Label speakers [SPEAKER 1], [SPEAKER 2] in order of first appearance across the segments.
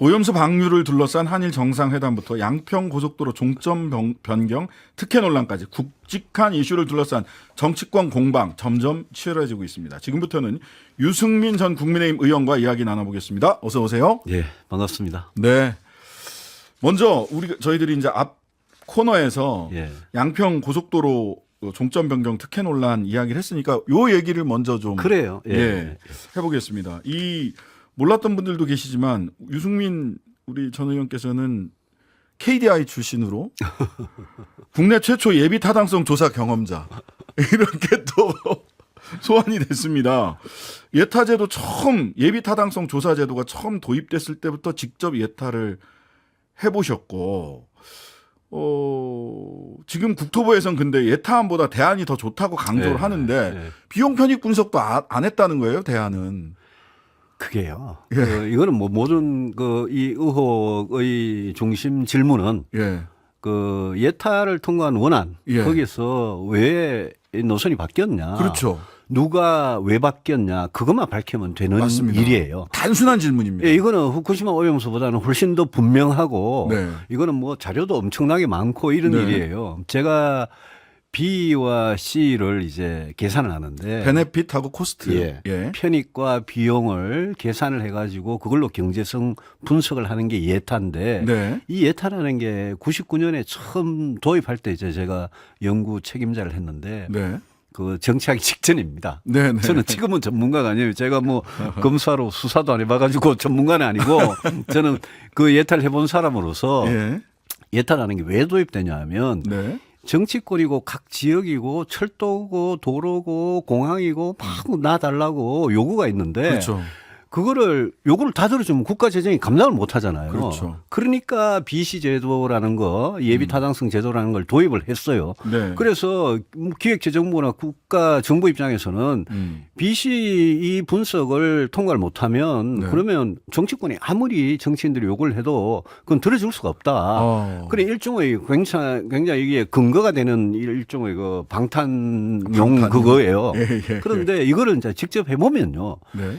[SPEAKER 1] 오염수 방류를 둘러싼 한일 정상회담부터 양평 고속도로 종점 변경 특혜 논란까지 굵직한 이슈를 둘러싼 정치권 공방 점점 치열해지고 있습니다. 지금부터는 유승민 전 국민의힘 의원과 이야기 나눠보겠습니다. 어서 오세요.
[SPEAKER 2] 예, 반갑습니다.
[SPEAKER 1] 네. 먼저 저희들이 이제 앞 코너에서
[SPEAKER 2] 예.
[SPEAKER 1] 양평 고속도로 종점 변경 특혜 논란 이야기를 했으니까 요 얘기를 먼저 좀
[SPEAKER 2] 그래요. 예.
[SPEAKER 1] 해보겠습니다. 이 몰랐던 분들도 계시지만 유승민 우리 전 의원께서는 KDI 출신으로 국내 최초 예비 타당성 조사 경험자 이렇게 또 소환이 됐습니다. 예타제도 처음 예비 타당성 조사 제도가 처음 도입됐을 때부터 직접 예타를 해보셨고 지금 국토부에서는 근데 예타안보다 대안이 더 좋다고 강조를 하는데 비용 편익 분석도 안 했다는 거예요, 대안은.
[SPEAKER 2] 그게요. 이거는 뭐 모든 이 의혹의 중심 질문은 예타를 통과한 원안 거기서 왜 노선이 바뀌었냐.
[SPEAKER 1] 그렇죠.
[SPEAKER 2] 누가 왜 바뀌었냐. 그것만 밝히면 되는
[SPEAKER 1] 맞습니다.
[SPEAKER 2] 일이에요.
[SPEAKER 1] 단순한 질문입니다.
[SPEAKER 2] 예, 이거는 후쿠시마 오염수보다는 훨씬 더 분명하고
[SPEAKER 1] 네.
[SPEAKER 2] 이거는 뭐 자료도 엄청나게 많고 이런 일이에요. 제가 B와 C를 이제 계산을 하는데
[SPEAKER 1] 베네핏하고 코스트.
[SPEAKER 2] 편익과 비용을 계산을 해가지고 그걸로 경제성 분석을 하는 게 예타인데 이 예타라는 게 99년에 처음 도입할 때 이제 제가 연구 책임자를 했는데 그 정치하기 직전입니다. 저는 지금은 전문가가 아니에요. 제가 뭐 검사로 수사도 안 해봐가지고 전문가는 아니고 저는 그 예타를 해본 사람으로서 예타라는 게 왜 도입되냐 하면 정치권이고 각 지역이고 철도고 도로고 공항이고 막 놔달라고 요구가 있는데 그거를 요구를 다 들어주면 국가 재정이 감당을 못 하잖아요. 그러니까 BC 제도라는 거 예비 타당성 제도라는 걸 도입을 했어요. 그래서 기획재정부나 국가 정부 입장에서는 BC 이 분석을 통과를 못 하면 그러면 정치권이 아무리 정치인들이 요구를 해도 그건 들어줄 수가 없다. 그래 일종의 굉장히 이게 근거가 되는 일종의 그 방탄용 그거예요. 그런데 이거를 이제 직접 해보면요.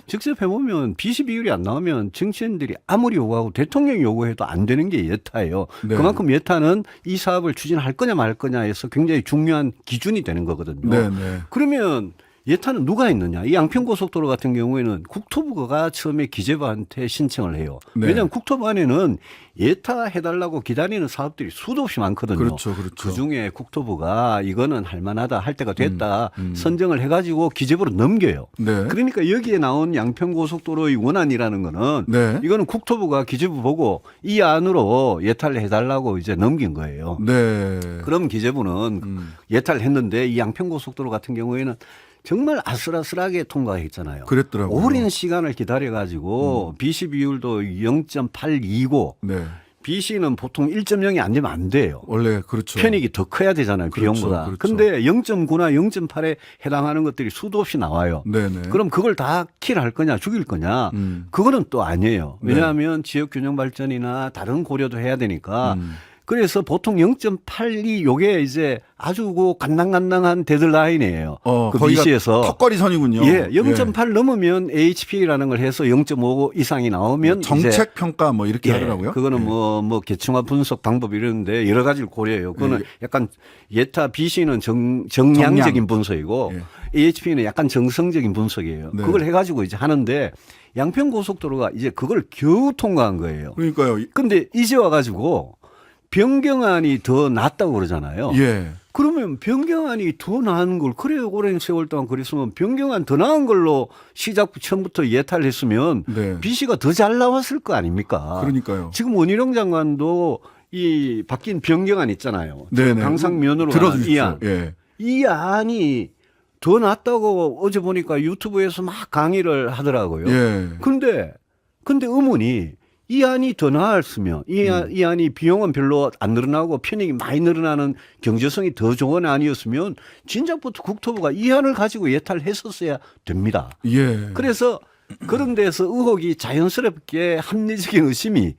[SPEAKER 2] 직접 해보면 BC 비율이 안 나오면 정치인들이 아무리 요구하고 대통령이 요구해도 안 되는 게 예타예요. 그만큼 예타는 이 사업을 추진할 거냐 말 거냐에서 굉장히 중요한 기준이 되는 거거든요. 그러면 예타는 누가 했느냐. 이 양평고속도로 같은 경우에는 국토부가 처음에 기재부한테 신청을 해요. 왜냐하면 국토부 안에는 예타 해달라고 기다리는 사업들이 수도 없이 많거든요. 그중에 국토부가 이거는 할만하다 할 때가 됐다 선정을 해가지고 기재부로 넘겨요. 그러니까 여기에 나온 양평고속도로의 원안이라는 거는 이거는 국토부가 기재부 보고 이 안으로 예타를 해달라고 이제 넘긴 거예요. 그럼 기재부는 예타를 했는데 이 양평고속도로 같은 경우에는 정말 아슬아슬하게 통과했잖아요.
[SPEAKER 1] 그랬더라고요.
[SPEAKER 2] 오랜 시간을 기다려가지고 BC 비율도 0.829. BC는 보통 1.0이 안 되면 안 돼요.
[SPEAKER 1] 원래
[SPEAKER 2] 편익이 더 커야 되잖아요. 비용보다. 근데 0.9나 0.8에 해당하는 것들이 수도 없이 나와요. 그럼 그걸 다 킬할 거냐 죽일 거냐. 그거는 또 아니에요. 왜냐하면 지역균형 발전이나 다른 고려도 해야 되니까. 그래서 보통 0.82 요게 이제 아주 그 간당간당한 데드라인이에요. 그 BC에서.
[SPEAKER 1] 턱걸이 선이군요.
[SPEAKER 2] 0.8 넘으면 HP라는 걸 해서 0.5 이상이 나오면
[SPEAKER 1] 정책 평가 뭐 이렇게 하더라고요.
[SPEAKER 2] 그거는 뭐 계층화 분석 방법 이러는데 여러 가지를 고려해요. 그거는 약간 예타 BC는 정량적인 분석이고 HP는 약간 정성적인 분석이에요. 그걸 해가지고 이제 하는데 양평고속도로가 이제 그걸 겨우 통과한 거예요.
[SPEAKER 1] 그러니까요.
[SPEAKER 2] 근데 이제 와가지고 변경안이 더 낫다고 그러잖아요. 그러면 변경안이 더 나은 걸 그래 오랜 세월 동안 그랬으면 변경안 더 나은 걸로 시작 처음부터 예타를 했으면 BC가 더 잘 나왔을 거 아닙니까?
[SPEAKER 1] 그러니까요.
[SPEAKER 2] 지금 원희룡 장관도 이 바뀐 변경안 있잖아요. 강상면으로 이 안. 이 안이 더 낫다고 어제 보니까 유튜브에서 막 강의를 하더라고요. 근데 의문이 이 안이 더 나았으면 이 안이 비용은 별로 안 늘어나고 편익이 많이 늘어나는 경제성이 더 좋은 안이었으면 진작부터 국토부가 이 안을 가지고 예타를 했었어야 됩니다. 그래서 그런 데서 의혹이 자연스럽게 합리적인 의심이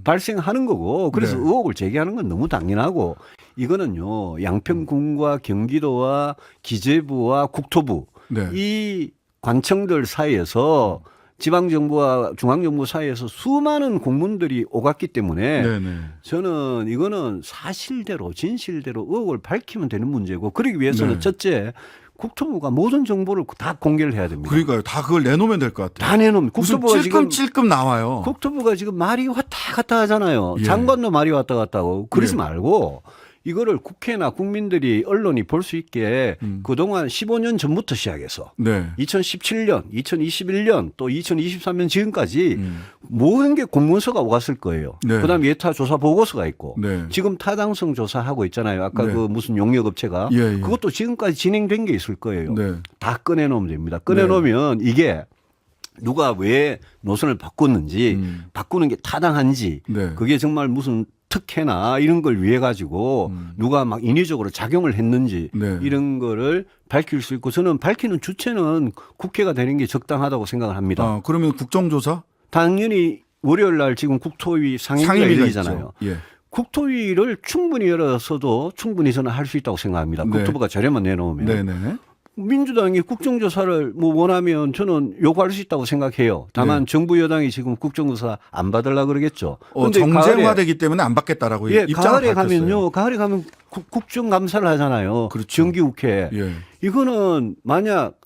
[SPEAKER 2] 발생하는 거고 그래서 의혹을 제기하는 건 너무 당연하고 이거는요 양평군과 경기도와 기재부와 국토부 이 관청들 사이에서 지방정부와 중앙정부 사이에서 수많은 공문들이 오갔기 때문에
[SPEAKER 1] 네네.
[SPEAKER 2] 저는 이거는 사실대로 진실대로 의혹을 밝히면 되는 문제고 그러기 위해서는
[SPEAKER 1] 네.
[SPEAKER 2] 첫째 국토부가 모든 정보를 다 공개를 해야 됩니다.
[SPEAKER 1] 그러니까요. 다 그걸 내놓으면 될 것 같아요.
[SPEAKER 2] 다 내놓으면 국토부가 지금
[SPEAKER 1] 찔끔 나와요.
[SPEAKER 2] 국토부가 지금 말이 왔다 갔다 하잖아요.
[SPEAKER 1] 예.
[SPEAKER 2] 장관도 말이 왔다 갔다 하고 그러지
[SPEAKER 1] 예.
[SPEAKER 2] 말고 이거를 국회나 국민들이 언론이 볼 수 있게 그동안 15년 전부터 시작해서
[SPEAKER 1] 네.
[SPEAKER 2] 2017년, 2021년 또 2023년 지금까지 모든 게 공문서가 오갔을 거예요.
[SPEAKER 1] 네.
[SPEAKER 2] 그다음에 예타 조사 보고서가 있고
[SPEAKER 1] 네.
[SPEAKER 2] 지금 타당성 조사하고 있잖아요. 아까
[SPEAKER 1] 네.
[SPEAKER 2] 그 무슨 용역업체가
[SPEAKER 1] 예, 예.
[SPEAKER 2] 그것도 지금까지 진행된 게 있을 거예요.
[SPEAKER 1] 네.
[SPEAKER 2] 다 꺼내놓으면 됩니다. 꺼내놓으면 이게 누가 왜 노선을 바꿨는지 바꾸는 게 타당한지
[SPEAKER 1] 네.
[SPEAKER 2] 그게 정말 무슨 특혜나 이런 걸 위해 가지고 누가 막 인위적으로 작용을 했는지
[SPEAKER 1] 네.
[SPEAKER 2] 이런 거를 밝힐 수 있고 저는 밝히는 주체는 국회가 되는 게 적당하다고 생각을 합니다.
[SPEAKER 1] 아, 그러면 국정조사?
[SPEAKER 2] 당연히 월요일 날 지금 국토위 상임위가
[SPEAKER 1] 상임위가
[SPEAKER 2] 열리잖아요.
[SPEAKER 1] 있죠. 예.
[SPEAKER 2] 국토위를 충분히 열어서도 충분히 저는 할 수 있다고 생각합니다.
[SPEAKER 1] 네.
[SPEAKER 2] 국토부가 자료만 내놓으면.
[SPEAKER 1] 네네.
[SPEAKER 2] 민주당이 국정조사를 뭐 원하면 저는 요구할 수 있다고 생각해요. 다만 정부 여당이 지금 국정조사 안 받으려고 그러겠죠. 근데
[SPEAKER 1] 정쟁화되기 때문에 안 받겠다라고
[SPEAKER 2] 예,
[SPEAKER 1] 입장을
[SPEAKER 2] 가을에
[SPEAKER 1] 밝혔어요.
[SPEAKER 2] 가면요. 가을에 가면 국정감사를 하잖아요.
[SPEAKER 1] 그렇죠.
[SPEAKER 2] 정기국회.
[SPEAKER 1] 예.
[SPEAKER 2] 이거는 만약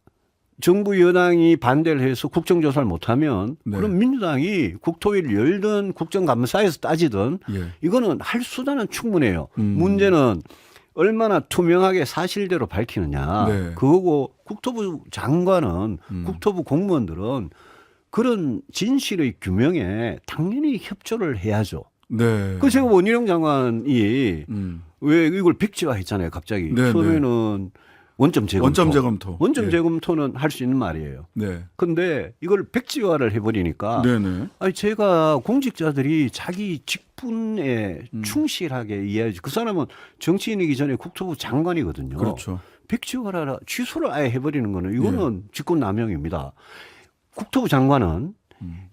[SPEAKER 2] 정부 여당이 반대를 해서 국정조사를 못하면
[SPEAKER 1] 네.
[SPEAKER 2] 그럼 민주당이 국토위를 열든 국정감사에서 따지든
[SPEAKER 1] 예.
[SPEAKER 2] 이거는 할 수단은 충분해요. 문제는 얼마나 투명하게 사실대로 밝히느냐.
[SPEAKER 1] 네.
[SPEAKER 2] 그거고 국토부 장관은 국토부 공무원들은 그런 진실의 규명에 당연히 협조를 해야죠.
[SPEAKER 1] 네.
[SPEAKER 2] 그 제가 원희룡 장관이 왜 이걸 백지화했잖아요. 갑자기
[SPEAKER 1] 네,
[SPEAKER 2] 처음에는 원점 재검토.
[SPEAKER 1] 원점 재검토.
[SPEAKER 2] 원점
[SPEAKER 1] 예.
[SPEAKER 2] 재검토는 할 수 있는 말이에요.
[SPEAKER 1] 네.
[SPEAKER 2] 근데 이걸 백지화를 해버리니까
[SPEAKER 1] 네네.
[SPEAKER 2] 아니 제가 공직자들이 자기 직분에 충실하게 이해하지. 그 사람은 정치인이기 전에 국토부 장관이거든요.
[SPEAKER 1] 그렇죠.
[SPEAKER 2] 백지화라 취소를 아예 해버리는 거는 이거는 직권남용입니다. 국토부 장관은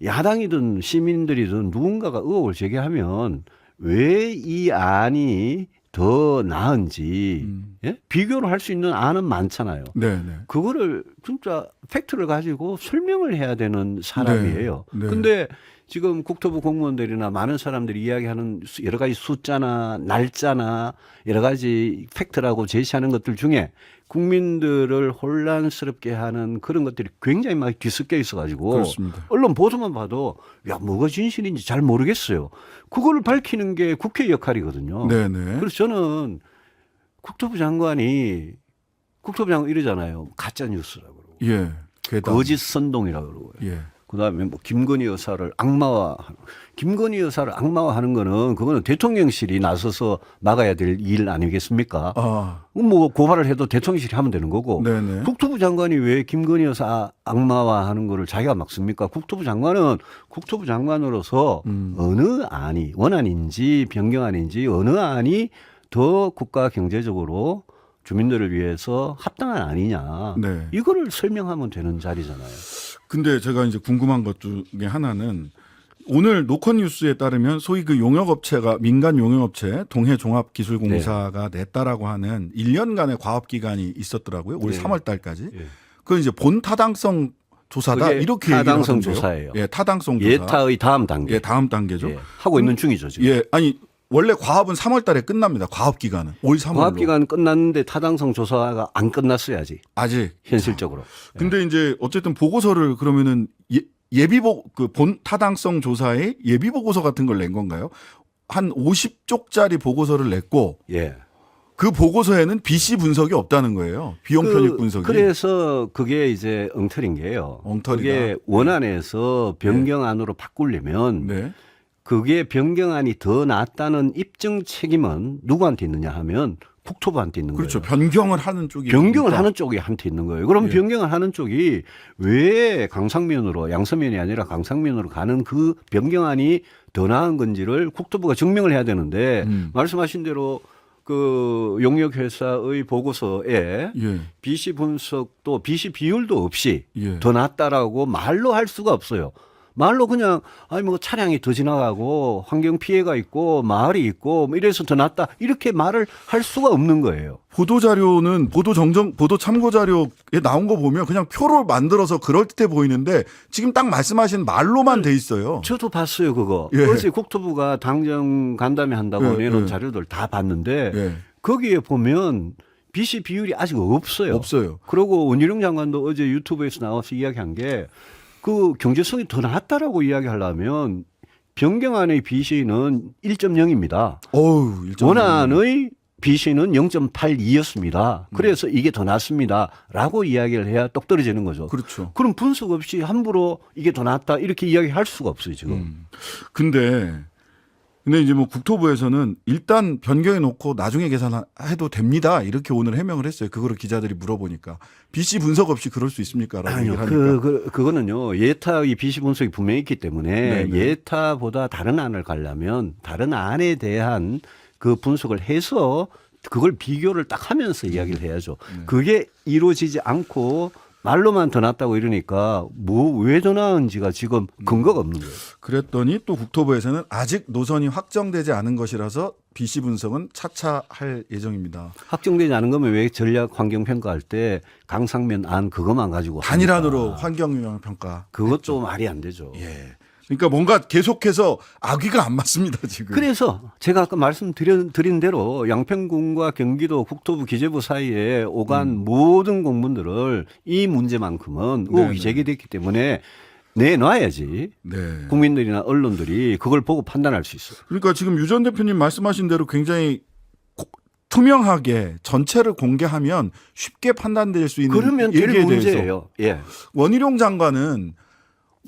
[SPEAKER 2] 야당이든 시민들이든 누군가가 의혹을 제기하면 왜 이 안이 더 나은지 예? 비교를 할 수 있는 안은 많잖아요.
[SPEAKER 1] 네네.
[SPEAKER 2] 그거를 진짜 팩트를 가지고 설명을 해야 되는 사람이에요.
[SPEAKER 1] 네. 네.
[SPEAKER 2] 근데 지금 국토부 공무원들이나 많은 사람들이 이야기하는 여러 가지 숫자나 날짜나 여러 가지 팩트라고 제시하는 것들 중에 국민들을 혼란스럽게 하는 그런 것들이 굉장히 많이 뒤섞여 있어가지고
[SPEAKER 1] 그렇습니다.
[SPEAKER 2] 언론 보도만 봐도 야 뭐가 진실인지 잘 모르겠어요. 그걸 밝히는 게 국회 역할이거든요.
[SPEAKER 1] 네네.
[SPEAKER 2] 그래서 저는 국토부 장관 이러잖아요. 가짜 뉴스라고 그러고
[SPEAKER 1] 예. 괴담.
[SPEAKER 2] 거짓 선동이라고 그러고
[SPEAKER 1] 예.
[SPEAKER 2] 그다음에 뭐 김건희 여사를 악마화하는 거는 그거는 대통령실이 나서서 막아야 될 일 아니겠습니까?
[SPEAKER 1] 아.
[SPEAKER 2] 뭐 고발을 해도 대통령실이 하면 되는 거고
[SPEAKER 1] 네네.
[SPEAKER 2] 국토부 장관이 왜 김건희 여사 악마화하는 거를 자기가 막습니까? 국토부 장관은 국토부 장관으로서 어느 안이 원안인지 변경안인지 어느 안이 더 국가 경제적으로 주민들을 위해서 합당한 아니냐.
[SPEAKER 1] 네.
[SPEAKER 2] 이거를 설명하면 되는 자리잖아요.
[SPEAKER 1] 근데 제가 이제 궁금한 것 중에 하나는 오늘 노컷뉴스에 따르면 소위 그 용역업체가 민간 용역업체 동해종합기술공사가 냈다라고 하는 1년간의 과업기간이 있었더라고요. 올
[SPEAKER 2] 네.
[SPEAKER 1] 3월 달까지.
[SPEAKER 2] 예.
[SPEAKER 1] 그건 이제 본 타당성 조사다
[SPEAKER 2] 그게
[SPEAKER 1] 이렇게
[SPEAKER 2] 타당성
[SPEAKER 1] 얘기를 하던데요.
[SPEAKER 2] 조사예요.
[SPEAKER 1] 예, 타당성 조사.
[SPEAKER 2] 예타의 다음 단계.
[SPEAKER 1] 예, 다음 단계죠.
[SPEAKER 2] 예, 하고 있는 중이죠 지금.
[SPEAKER 1] 예, 아니 원래 과업은 3월 달에 끝납니다. 과업 기간은 올 3월로.
[SPEAKER 2] 과업 기간 끝났는데 타당성 조사가 안 끝났어야지
[SPEAKER 1] 아직.
[SPEAKER 2] 현실적으로.
[SPEAKER 1] 근데 이제 어쨌든 보고서를 그러면은 그 본 타당성 조사의 예비 보고서 같은 걸 낸 건가요? 한 50쪽짜리 보고서를 냈고
[SPEAKER 2] 예.
[SPEAKER 1] 그 보고서에는 BC 분석이 없다는 거예요. 비용 편익 분석이.
[SPEAKER 2] 그래서 그게 이제 엉터리인 게요.
[SPEAKER 1] 엉터리다.
[SPEAKER 2] 그게 원안에서 변경안으로 바꾸려면
[SPEAKER 1] 네.
[SPEAKER 2] 그게 변경안이 더 낫다는 입증 책임은 누구한테 있느냐 하면 국토부한테 있는
[SPEAKER 1] 그렇죠.
[SPEAKER 2] 거예요.
[SPEAKER 1] 변경을 하는 쪽이.
[SPEAKER 2] 변경을 하는 쪽이 한테 있는 거예요. 그럼
[SPEAKER 1] 예.
[SPEAKER 2] 변경을 하는 쪽이 왜 강상면으로 양서면이 아니라 강상면으로 가는 그 변경안이 더 나은 건지를 국토부가 증명을 해야 되는데 말씀하신 대로 그 용역회사의 보고서에
[SPEAKER 1] 예.
[SPEAKER 2] BC 분석도 BC 비율도 없이
[SPEAKER 1] 예.
[SPEAKER 2] 더 낫다라고 말로 할 수가 없어요. 말로 그냥 아니 뭐 차량이 더 지나가고 환경 피해가 있고 마을이 있고 뭐 이래서 더 낫다 이렇게 말을 할 수가 없는 거예요.
[SPEAKER 1] 보도 자료는 보도 참고 자료에 나온 거 보면 그냥 표로 만들어서 그럴듯해 보이는데 지금 딱 말씀하신 말로만 돼 있어요.
[SPEAKER 2] 저도 봤어요 그거.
[SPEAKER 1] 예.
[SPEAKER 2] 어제 국토부가 당정 간담회 한다고
[SPEAKER 1] 예,
[SPEAKER 2] 내놓은
[SPEAKER 1] 예.
[SPEAKER 2] 자료들 다 봤는데
[SPEAKER 1] 예.
[SPEAKER 2] 거기에 보면 BC 비율이 아직 없어요.
[SPEAKER 1] 없어요.
[SPEAKER 2] 그리고 원희룡 장관도 어제 유튜브에서 나와서 이야기한 게 그 경제성이 더 낫다라고 이야기하려면 변경안의 BC는 1.0입니다.
[SPEAKER 1] 어우,
[SPEAKER 2] 원안의 BC는 0.82였습니다. 그래서 이게 더 낫습니다라고 이야기를 해야 똑 떨어지는 거죠.
[SPEAKER 1] 그렇죠.
[SPEAKER 2] 그럼 분석 없이 함부로 이게 더 낫다 이렇게 이야기할 수가 없어요 지금.
[SPEAKER 1] 근데 이제 뭐 국토부에서는 일단 변경해 놓고 나중에 계산해도 됩니다. 이렇게 오늘 해명을 했어요. 그거를 기자들이 물어보니까 BC 분석 없이 그럴 수 있습니까라고
[SPEAKER 2] 아니요,
[SPEAKER 1] 얘기를 하니까.
[SPEAKER 2] 그거는요 예타의 BC 분석이 분명히 있기 때문에
[SPEAKER 1] 네네.
[SPEAKER 2] 예타보다 다른 안을 가려면 다른 안에 대한 그 분석을 해서 그걸 비교를 딱 하면서 이야기를 해야죠. 그게 이루어지지 않고 말로만 더 낫다고 이러니까 뭐 왜 더 나은지가 지금 근거가 없는 거예요.
[SPEAKER 1] 그랬더니 또 국토부에서는 아직 노선이 확정되지 않은 것이라서 BC 분석은 차차 할 예정입니다.
[SPEAKER 2] 확정되지 않은 거면 왜 전략 환경 평가할 때 강상면 안 그것만 가지고
[SPEAKER 1] 단일안으로
[SPEAKER 2] 합니까?
[SPEAKER 1] 환경 영향 평가.
[SPEAKER 2] 그것도 말이 안 되죠.
[SPEAKER 1] 예. 그러니까 뭔가 계속해서 악귀가 안 맞습니다 지금.
[SPEAKER 2] 그래서 제가 아까 말씀드린 대로 양평군과 경기도 국토부 기재부 사이에 오간 모든 공문들을 이 문제만큼은 의혹이
[SPEAKER 1] 네네.
[SPEAKER 2] 제기됐기 때문에 내놔야지
[SPEAKER 1] 네.
[SPEAKER 2] 국민들이나 언론들이 그걸 보고 판단할 수 있어요.
[SPEAKER 1] 그러니까 지금 유 전 대표님 말씀하신 대로 굉장히 투명하게 전체를 공개하면 쉽게 판단될 수 있는
[SPEAKER 2] 그러면 될
[SPEAKER 1] 얘기에 대해서
[SPEAKER 2] 문제예요. 예.
[SPEAKER 1] 원희룡 장관은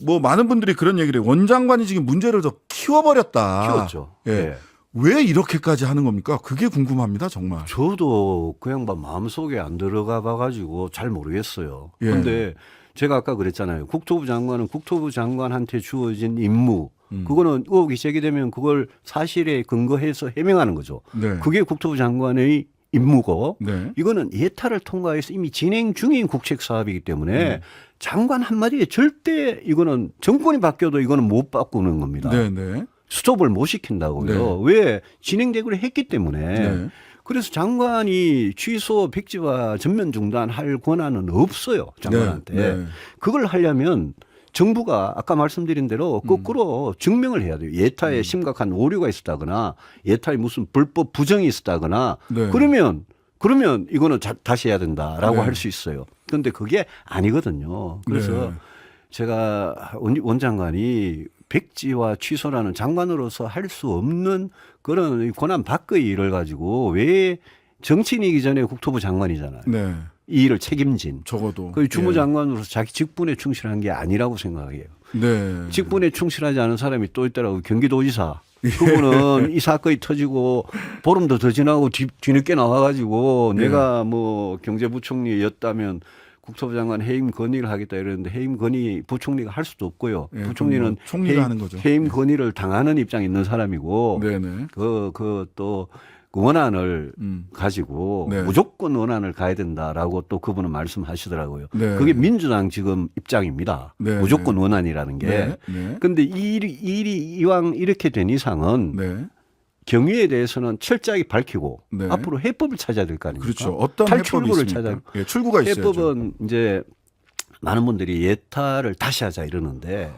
[SPEAKER 1] 뭐 많은 분들이 그런 얘기를 해요. 원 장관이 지금 문제를 더 키워버렸다.
[SPEAKER 2] 키웠죠.
[SPEAKER 1] 예.
[SPEAKER 2] 예.
[SPEAKER 1] 왜 이렇게까지 하는 겁니까? 그게 궁금합니다, 정말.
[SPEAKER 2] 저도 그 양반 마음속에 안 들어가 봐가지고 잘 모르겠어요.
[SPEAKER 1] 예.
[SPEAKER 2] 그런데 제가 아까 그랬잖아요. 국토부 장관은 국토부 장관한테 주어진 임무. 그거는 의혹이 제기되면 그걸 사실에 근거해서 해명하는 거죠.
[SPEAKER 1] 네.
[SPEAKER 2] 그게 국토부 장관의 임무고
[SPEAKER 1] 네.
[SPEAKER 2] 이거는 예타를 통과해서 이미 진행 중인 국책 사업이기 때문에 장관 한마디에 절대 이거는 정권이 바뀌어도 이거는 못 바꾸는 겁니다.
[SPEAKER 1] 네, 네.
[SPEAKER 2] 스톱을 못 시킨다고요. 왜? 진행되기로 했기 때문에.
[SPEAKER 1] 네.
[SPEAKER 2] 그래서 장관이 취소 백지화 전면 중단할 권한은 없어요. 장관한테.
[SPEAKER 1] 네, 네.
[SPEAKER 2] 그걸 하려면 정부가 아까 말씀드린 대로 거꾸로 증명을 해야 돼요. 예타에 심각한 오류가 있었다거나 예타에 무슨 불법 부정이 있었다거나
[SPEAKER 1] 네.
[SPEAKER 2] 그러면 이거는 다시 해야 된다라고
[SPEAKER 1] 네.
[SPEAKER 2] 할 수 있어요. 그런데 그게 아니거든요. 그래서
[SPEAKER 1] 네.
[SPEAKER 2] 제가 원 장관이 백지화 취소라는 장관으로서 할 수 없는 그런 권한 밖의 일을 가지고 왜 정치인이기 전에 국토부 장관이잖아요.
[SPEAKER 1] 네.
[SPEAKER 2] 이 일을 책임진.
[SPEAKER 1] 적어도.
[SPEAKER 2] 그 주무장관으로서 자기 직분에 충실한 게 아니라고 생각해요.
[SPEAKER 1] 네.
[SPEAKER 2] 직분에 충실하지 않은 사람이 또 있더라고요. 경기도지사. 그분은 이 사건이 터지고 보름도 더 지나고 뒤늦게 나와가지고
[SPEAKER 1] 네.
[SPEAKER 2] 내가 뭐 경제부총리였다면 국토부 장관 해임 건의를 하겠다 이러는데 해임 건의 부총리가 할 수도 없고요.
[SPEAKER 1] 네,
[SPEAKER 2] 부총리는
[SPEAKER 1] 그건 뭐 총리가 하는 거죠.
[SPEAKER 2] 해임 건의를 당하는 입장에 있는 사람이고
[SPEAKER 1] 네네.
[SPEAKER 2] 또 원안을 가지고
[SPEAKER 1] 네.
[SPEAKER 2] 무조건 원안을 가야 된다라고 또 그분은 말씀하시더라고요.
[SPEAKER 1] 네.
[SPEAKER 2] 그게 민주당 지금 입장입니다.
[SPEAKER 1] 네.
[SPEAKER 2] 무조건 원안이라는 게.
[SPEAKER 1] 네. 네.
[SPEAKER 2] 그런데 이 일이 이왕 이렇게 된 이상은
[SPEAKER 1] 네.
[SPEAKER 2] 경위에 대해서는 철저하게 밝히고
[SPEAKER 1] 네.
[SPEAKER 2] 앞으로 해법을 찾아야 될 거 아닙니까?
[SPEAKER 1] 그렇죠. 어떤
[SPEAKER 2] 탈출구를
[SPEAKER 1] 해법이 있습니까?
[SPEAKER 2] 찾아.
[SPEAKER 1] 예, 출구가 있어야죠.
[SPEAKER 2] 해법은 이제 많은 분들이 예타를 다시 하자 이러는데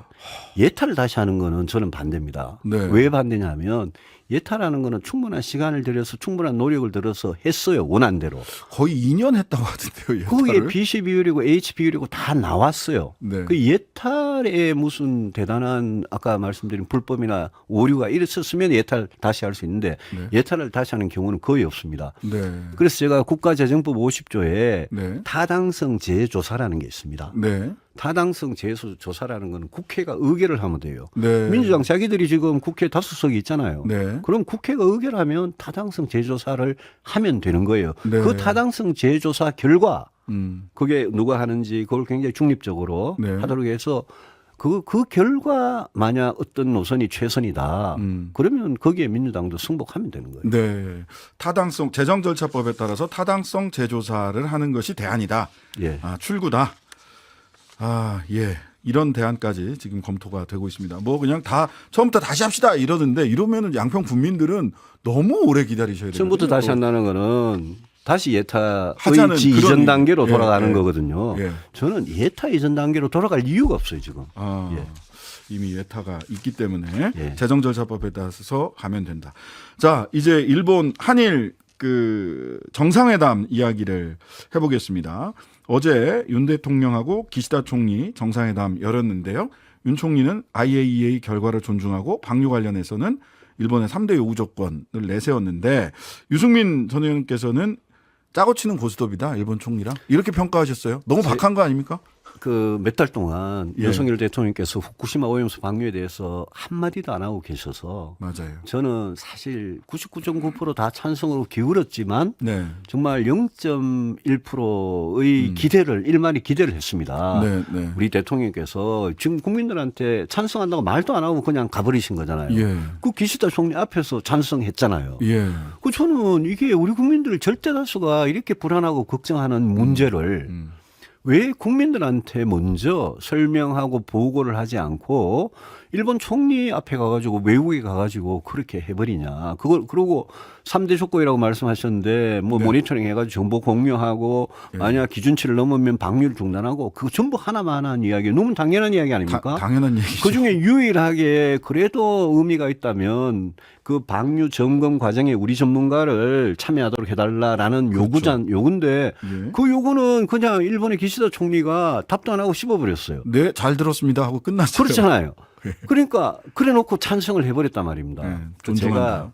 [SPEAKER 2] 예타를 다시 하는 거는 저는 반대입니다.
[SPEAKER 1] 네.
[SPEAKER 2] 왜 반대냐면 예타라는 거는 충분한 시간을 들여서 충분한 노력을 들여서 했어요. 원안대로.
[SPEAKER 1] 거의 2년 했다고 하던데요.
[SPEAKER 2] 거기에
[SPEAKER 1] 예타를.
[SPEAKER 2] BC 비율이고 H 비율이고 다 나왔어요.
[SPEAKER 1] 네.
[SPEAKER 2] 그 예탈에 무슨 대단한 아까 말씀드린 불법이나 오류가 있었으면 예탈 다시 할 수 있는데
[SPEAKER 1] 네.
[SPEAKER 2] 예탈을 다시 하는 경우는 거의 없습니다.
[SPEAKER 1] 네.
[SPEAKER 2] 그래서 제가 국가재정법 50조에
[SPEAKER 1] 네.
[SPEAKER 2] 타당성 재조사라는 게 있습니다.
[SPEAKER 1] 네.
[SPEAKER 2] 타당성 재조사라는 건 국회가 의결을 하면 돼요.
[SPEAKER 1] 네.
[SPEAKER 2] 민주당 자기들이 지금 국회 다수석이 있잖아요.
[SPEAKER 1] 네.
[SPEAKER 2] 그럼 국회가 의결하면 타당성 재조사를 하면 되는 거예요.
[SPEAKER 1] 네.
[SPEAKER 2] 그 타당성 재조사 결과
[SPEAKER 1] 음.
[SPEAKER 2] 그게 누가 하는지 그걸 굉장히 중립적으로
[SPEAKER 1] 네.
[SPEAKER 2] 하도록 해서 그 결과 만약 어떤 노선이 최선이다. 그러면 거기에 민주당도 승복하면 되는 거예요.
[SPEAKER 1] 네. 타당성 재정절차법에 따라서 타당성 재조사를 하는 것이 대안이다.
[SPEAKER 2] 예.
[SPEAKER 1] 아, 출구다. 아, 예. 이런 대안까지 지금 검토가 되고 있습니다. 뭐 그냥 다 처음부터 다시 합시다 이러는데 이러면은 양평 국민들은 너무 오래 기다리셔야 돼요.
[SPEAKER 2] 처음부터 다시 한다는 거는 다시 예타
[SPEAKER 1] 하자는
[SPEAKER 2] 의지
[SPEAKER 1] 그런
[SPEAKER 2] 이전 단계로
[SPEAKER 1] 예,
[SPEAKER 2] 돌아가는
[SPEAKER 1] 예.
[SPEAKER 2] 거거든요.
[SPEAKER 1] 예.
[SPEAKER 2] 저는 예타 이전 단계로 돌아갈 이유가 없어요 지금.
[SPEAKER 1] 아,
[SPEAKER 2] 예.
[SPEAKER 1] 이미 예타가 있기 때문에
[SPEAKER 2] 예.
[SPEAKER 1] 재정절차법에 따라서 가면 된다. 자, 이제 일본 한일 그 정상회담 이야기를 해보겠습니다. 어제 윤 대통령하고 기시다 총리 정상회담 열었는데요. 윤 총리는 IAEA 결과를 존중하고 방류 관련해서는 일본의 3대 요구 조건을 내세웠는데 유승민 전 의원께서는 짜고 치는 고스톱이다 일본 총리랑 이렇게 평가하셨어요. 너무 박한 거 아닙니까?
[SPEAKER 2] 그 몇 달 동안
[SPEAKER 1] 예.
[SPEAKER 2] 윤석열 대통령께서 후쿠시마 오염수 방류에 대해서 한마디도 안 하고 계셔서
[SPEAKER 1] 맞아요.
[SPEAKER 2] 저는 사실 99.9% 다 찬성으로 기울었지만
[SPEAKER 1] 네.
[SPEAKER 2] 정말 0.1%의 기대를 일만이 기대를 했습니다.
[SPEAKER 1] 네, 네.
[SPEAKER 2] 우리 대통령께서 지금 국민들한테 찬성한다고 말도 안 하고 그냥 가버리신 거잖아요.
[SPEAKER 1] 예.
[SPEAKER 2] 그 기시다 총리 앞에서 찬성했잖아요.
[SPEAKER 1] 예.
[SPEAKER 2] 그 저는 이게 우리 국민들 절대 다수가 이렇게 불안하고 걱정하는 문제를 왜 국민들한테 먼저 설명하고 보고를 하지 않고 일본 총리 앞에 가가지고 외국에 가가지고 그렇게 해버리냐. 그걸 그러고 3대 조건이라고 말씀하셨는데 뭐
[SPEAKER 1] 네.
[SPEAKER 2] 모니터링 해가지고 정보 공유하고 만약 기준치를 넘으면 방류를 중단하고 그거 전부 하나만 한 이야기. 너무 당연한 이야기 아닙니까?
[SPEAKER 1] 당연한 얘기죠.
[SPEAKER 2] 그중에 유일하게 그래도 의미가 있다면 그 방류 점검 과정에 우리 전문가를 참여하도록 해달라라는 요구인데
[SPEAKER 1] 예.
[SPEAKER 2] 그 요구는 그냥 일본의 기시다 총리가 답도 안 하고 씹어버렸어요.
[SPEAKER 1] 네, 잘 들었습니다 하고 끝났어요.
[SPEAKER 2] 그렇잖아요.
[SPEAKER 1] 예.
[SPEAKER 2] 그러니까 그래놓고 찬성을 해버렸단 말입니다.
[SPEAKER 1] 네,
[SPEAKER 2] 제가
[SPEAKER 1] 존중한다.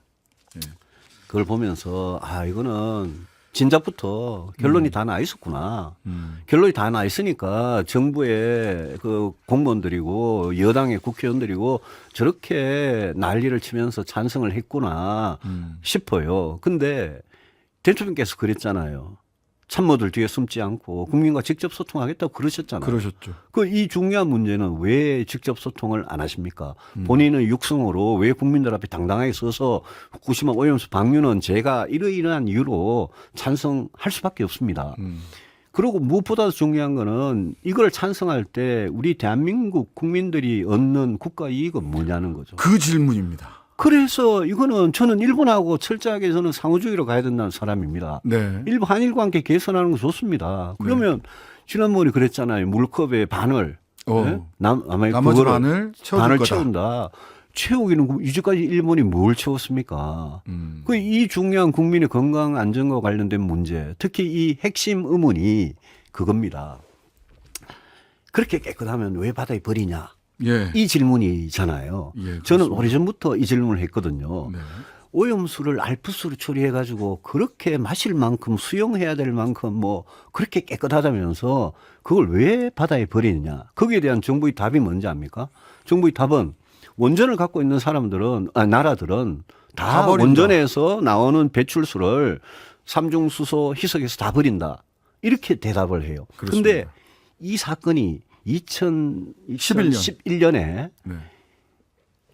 [SPEAKER 2] 그걸 보면서 아 이거는 진작부터 결론이 다 나 있었구나. 결론이 다 나 있으니까 정부의 그 공무원들이고 여당의 국회의원들이고 저렇게 난리를 치면서 찬성을 했구나 싶어요. 근데 대통령께서 그랬잖아요. 참모들 뒤에 숨지 않고 국민과 직접 소통하겠다고 그러셨잖아요.
[SPEAKER 1] 그러셨죠.
[SPEAKER 2] 그 이 중요한 문제는 왜 직접 소통을 안 하십니까? 본인의 육성으로 왜 국민들 앞에 당당하게 서서 후쿠시마 오염수 방류는 제가 이러이러한 이유로 찬성할 수밖에 없습니다. 그리고 무엇보다 중요한 거는 이걸 찬성할 때 우리 대한민국 국민들이 얻는 국가 이익은 뭐냐는 거죠.
[SPEAKER 1] 그 질문입니다.
[SPEAKER 2] 그래서 이거는 저는 일본하고 철저하게 저는 상호주의로 가야 된다는 사람입니다.
[SPEAKER 1] 네.
[SPEAKER 2] 일본 한일 관계 개선하는 거 좋습니다. 그러면 지난번에 그랬잖아요. 물컵의 반을 네? 아마
[SPEAKER 1] 나머지
[SPEAKER 2] 그거를
[SPEAKER 1] 반을 채워줄
[SPEAKER 2] 반을
[SPEAKER 1] 거다.
[SPEAKER 2] 채운다. 채우기는 이제까지 일본이 뭘 채웠습니까? 그 이 중요한 국민의 건강 안전과 관련된 문제, 특히 이 핵심 의문이 그겁니다. 그렇게 깨끗하면 왜 바다에 버리냐?
[SPEAKER 1] 예.
[SPEAKER 2] 이 질문이잖아요.
[SPEAKER 1] 예,
[SPEAKER 2] 저는
[SPEAKER 1] 그렇습니다.
[SPEAKER 2] 오래전부터 이 질문을 했거든요.
[SPEAKER 1] 네.
[SPEAKER 2] 오염수를 알프스로 처리해가지고 그렇게 마실 만큼 수용해야 될 만큼 뭐 그렇게 깨끗하다면서 그걸 왜 바다에 버리느냐. 거기에 대한 정부의 답이 뭔지 압니까? 정부의 답은 원전을 갖고 있는 사람들은, 나라들은 다
[SPEAKER 1] 버린다.
[SPEAKER 2] 원전에서 나오는 배출수를 삼중수소 희석해서 다 버린다. 이렇게 대답을 해요.
[SPEAKER 1] 그렇습니다.
[SPEAKER 2] 그런데 이 사건이 2011년에
[SPEAKER 1] 네.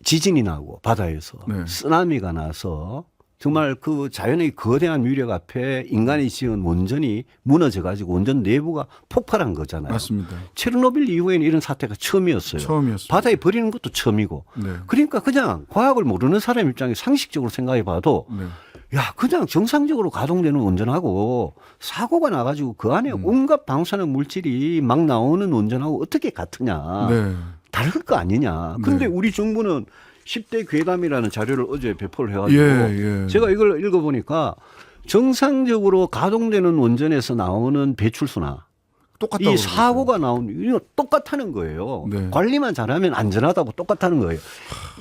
[SPEAKER 2] 지진이 나고 바다에서
[SPEAKER 1] 네.
[SPEAKER 2] 쓰나미가 나서 정말 그 자연의 거대한 위력 앞에 인간이 지은 원전이 무너져 가지고 원전 내부가 폭발한 거잖아요.
[SPEAKER 1] 맞습니다.
[SPEAKER 2] 체르노빌 이후에는 이런 사태가 처음이었어요.
[SPEAKER 1] 처음이었습니다.
[SPEAKER 2] 바다에 버리는 것도 처음이고.
[SPEAKER 1] 네.
[SPEAKER 2] 그러니까 그냥 과학을 모르는 사람 입장에 상식적으로 생각해 봐도
[SPEAKER 1] 네.
[SPEAKER 2] 야, 그냥 정상적으로 가동되는 원전하고 사고가 나가지고 그 안에 온갖 방사능 물질이 막 나오는 원전하고 어떻게 같으냐.
[SPEAKER 1] 네.
[SPEAKER 2] 다를 거 아니냐. 근데
[SPEAKER 1] 네.
[SPEAKER 2] 우리 정부는 10대 괴담이라는 자료를 어제 배포를 해가지고
[SPEAKER 1] 예.
[SPEAKER 2] 제가 이걸 읽어보니까 정상적으로 가동되는 원전에서 나오는 배출수나
[SPEAKER 1] 똑같다고
[SPEAKER 2] 이 사고가 이거 똑같다는 거예요.
[SPEAKER 1] 네.
[SPEAKER 2] 관리만 잘하면 안전하다고 똑같다는 거예요.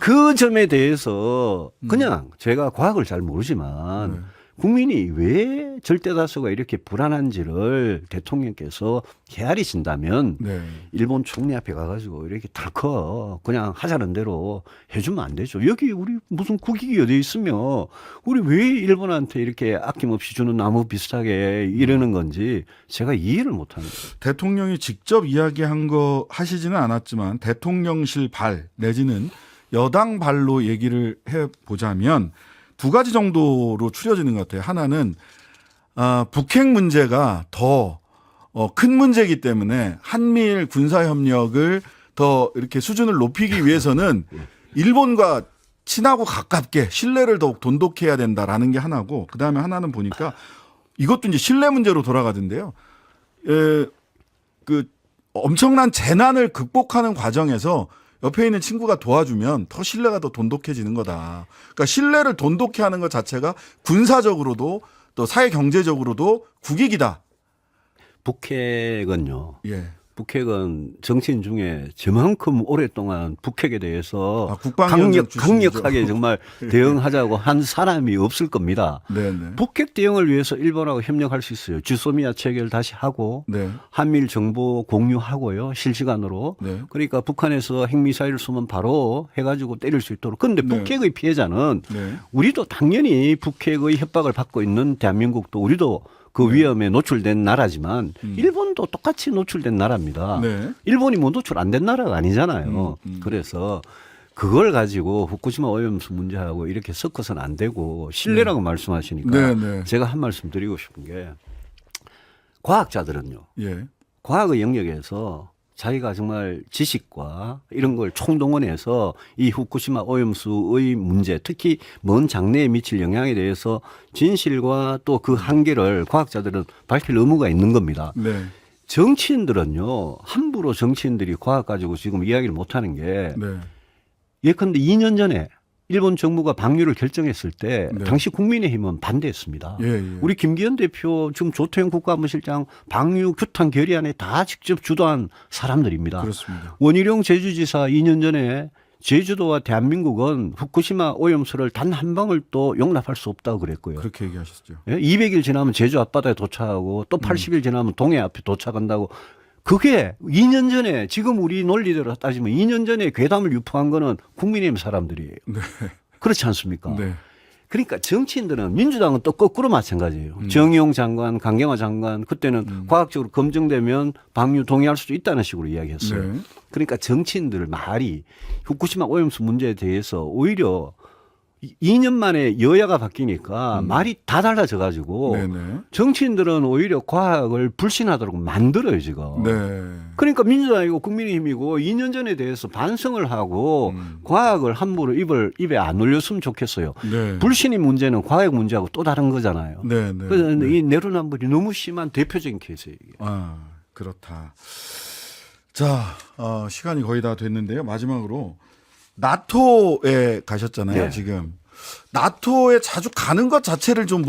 [SPEAKER 2] 그 점에 대해서 그냥 제가 과학을 잘 모르지만
[SPEAKER 1] 네.
[SPEAKER 2] 국민이 왜 절대다수가 이렇게 불안한지를 대통령께서 헤아리신다면
[SPEAKER 1] 네.
[SPEAKER 2] 일본 총리 앞에 가가지고 이렇게 덜컥 그냥 하자는 대로 해주면 안 되죠. 여기 우리 무슨 국익이 어디 있으며 우리 왜 일본한테 이렇게 아낌없이 주는 나무 비슷하게 이러는 건지 제가 이해를 못하는 거예요.
[SPEAKER 1] 대통령이 직접 이야기한 거 하시지는 않았지만 대통령실 발 내지는 여당 발로 얘기를 해보자면 두 가지 정도로 추려지는 것 같아요. 하나는 북핵 문제가 더 큰 문제이기 때문에 한미일 군사협력을 더 이렇게 수준을 높이기 위해서는 일본과 친하고 가깝게 신뢰를 더욱 돈독해야 된다라는 게 하나고, 그다음에 하나는 보니까 이것도 이제 신뢰 문제로 돌아가던데요. 그 엄청난 재난을 극복하는 과정에서 옆에 있는 친구가 도와주면 더 신뢰가 더 돈독해지는 거다. 그러니까 신뢰를 돈독해 하는 것 자체가 군사적으로도 또 사회 경제적으로도 국익이다.
[SPEAKER 2] 북핵은요.
[SPEAKER 1] 예.
[SPEAKER 2] 북핵은 정치인 중에 저만큼 오랫동안 북핵에 대해서
[SPEAKER 1] 국방위원장 출신이죠.
[SPEAKER 2] 강력하게 정말 대응하자고 한 사람이 없을 겁니다.
[SPEAKER 1] 네네.
[SPEAKER 2] 북핵 대응을 위해서 일본하고 협력할 수 있어요. 주소미아 체결 다시 하고
[SPEAKER 1] 네.
[SPEAKER 2] 한미일 정보 공유하고요. 실시간으로.
[SPEAKER 1] 네.
[SPEAKER 2] 그러니까 북한에서 핵미사일을 쏘면 바로 해가지고 때릴 수 있도록. 그런데
[SPEAKER 1] 네.
[SPEAKER 2] 북핵의 피해자는
[SPEAKER 1] 네.
[SPEAKER 2] 우리도 당연히 북핵의 협박을 받고 있는 대한민국도 우리도 그 위험에 노출된 나라지만 일본도 똑같이 노출된 나라입니다.
[SPEAKER 1] 네.
[SPEAKER 2] 일본이 뭐 노출 안 된 나라가 아니잖아요. 그래서 그걸 가지고 후쿠시마 오염수 문제하고 이렇게 섞어서는 안 되고 신뢰라고 말씀하시니까
[SPEAKER 1] 네, 네.
[SPEAKER 2] 제가 한 말씀 드리고 싶은 게 과학자들은요.
[SPEAKER 1] 예.
[SPEAKER 2] 과학의 영역에서 자기가 정말 지식과 이런 걸 총동원해서 이 후쿠시마 오염수의 문제, 특히 먼 장래에 미칠 영향에 대해서 진실과 또 그 한계를 과학자들은 밝힐 의무가 있는 겁니다.
[SPEAKER 1] 네.
[SPEAKER 2] 정치인들은요, 함부로 정치인들이 과학 가지고 지금 이야기를 못 하는 게
[SPEAKER 1] 네.
[SPEAKER 2] 예컨대 2년 전에 일본 정부가 방류를 결정했을 때
[SPEAKER 1] 네.
[SPEAKER 2] 당시 국민의힘은 반대했습니다.
[SPEAKER 1] 예, 예.
[SPEAKER 2] 우리 김기현 대표 지금 조태영 국가안보실장 방류 규탄 결의안에 다 직접 주도한 사람들입니다.
[SPEAKER 1] 그렇습니다.
[SPEAKER 2] 원희룡 제주지사 2년 전에 제주도와 대한민국은 후쿠시마 오염수를 단 한 방울도 용납할 수 없다고 그랬고요.
[SPEAKER 1] 그렇게 얘기하셨죠.
[SPEAKER 2] 예? 200일 지나면 제주 앞바다에 도착하고 또 80일 지나면 동해 앞에 도착한다고. 그게 2년 전에 지금 우리 논리대로 따지면 2년 전에 괴담을 유포한 거는 국민의힘 사람들이에요.
[SPEAKER 1] 네.
[SPEAKER 2] 그렇지 않습니까?
[SPEAKER 1] 네.
[SPEAKER 2] 그러니까 정치인들은 민주당은 또 거꾸로 마찬가지예요. 정의용 장관, 강경화 장관 그때는 과학적으로 검증되면 방류 동의할 수도 있다는 식으로 이야기했어요.
[SPEAKER 1] 네.
[SPEAKER 2] 그러니까 정치인들 말이 후쿠시마 오염수 문제에 대해서 오히려 2년 만에 여야가 바뀌니까 말이 다 달라져 가지고
[SPEAKER 1] 네네.
[SPEAKER 2] 정치인들은 오히려 과학을 불신하도록 만들어요 지금.
[SPEAKER 1] 네.
[SPEAKER 2] 그러니까 민주당이고 국민의힘이고 2년 전에 대해서 반성을 하고 과학을 함부로 입에 안 올렸으면 좋겠어요.
[SPEAKER 1] 네.
[SPEAKER 2] 불신의 문제는 과학 문제하고 또 다른 거잖아요.
[SPEAKER 1] 네. 네.
[SPEAKER 2] 그래서
[SPEAKER 1] 네.
[SPEAKER 2] 이 내로남불이 너무 심한 대표적인 케이스예요. 이게.
[SPEAKER 1] 아, 그렇다. 자, 시간이 거의 다 됐는데요. 마지막으로 나토에 가셨잖아요.
[SPEAKER 2] 네.
[SPEAKER 1] 지금 나토에 자주 가는 것 자체를 좀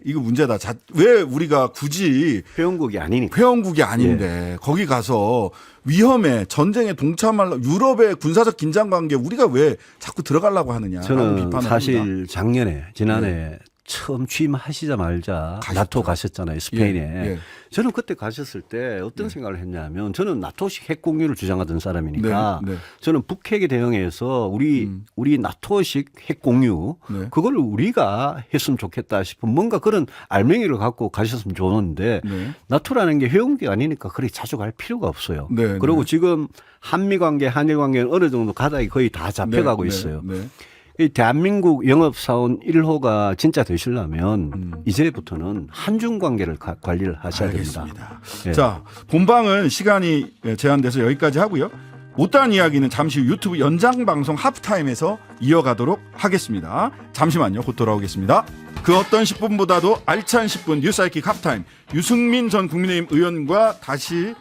[SPEAKER 1] 이거 문제다. 왜 우리가 굳이
[SPEAKER 2] 회원국이 아니니까.
[SPEAKER 1] 회원국이 아닌데 거기 가서 위험에 전쟁에 동참할 유럽의 군사적 긴장 관계 우리가 왜 자꾸 들어가려고 하느냐.
[SPEAKER 2] 저는
[SPEAKER 1] 비판을
[SPEAKER 2] 사실
[SPEAKER 1] 합니다.
[SPEAKER 2] 지난해 처음 취임하시자마자
[SPEAKER 1] 가셨죠.
[SPEAKER 2] 나토 가셨잖아요. 스페인에.
[SPEAKER 1] 예.
[SPEAKER 2] 저는 그때 가셨을 때 어떤 생각을 했냐면 저는 나토식 핵 공유를 주장하던 사람이니까
[SPEAKER 1] 네, 네.
[SPEAKER 2] 저는 북핵에 대응해서 우리 나토식 핵 공유
[SPEAKER 1] 네.
[SPEAKER 2] 그걸 우리가 했으면 좋겠다 싶은 뭔가 그런 알맹이를 갖고 가셨으면 좋은데
[SPEAKER 1] 네.
[SPEAKER 2] 나토라는 게 회원국이 아니니까 그리 자주 갈 필요가 없어요.
[SPEAKER 1] 네,
[SPEAKER 2] 그리고
[SPEAKER 1] 네.
[SPEAKER 2] 지금 한미 관계, 한일 관계는 어느 정도 가닥이 거의 다 잡혀가고
[SPEAKER 1] 네,
[SPEAKER 2] 있어요.
[SPEAKER 1] 네.
[SPEAKER 2] 이 대한민국 영업사원 1호가 진짜 되시려면 이제부터는 한중 관계를 관리를 하셔야 됩니다.
[SPEAKER 1] 알겠습니다.
[SPEAKER 2] 예.
[SPEAKER 1] 자, 본방은 시간이 제한돼서 여기까지 하고요. 못다한 이야기는 잠시 후 유튜브 연장 방송 하프타임에서 이어가도록 하겠습니다. 잠시만요. 곧 돌아오겠습니다. 그 어떤 10분보다도 알찬 10분 뉴스아이킥 하프타임 유승민 전 국민의힘 의원과 다시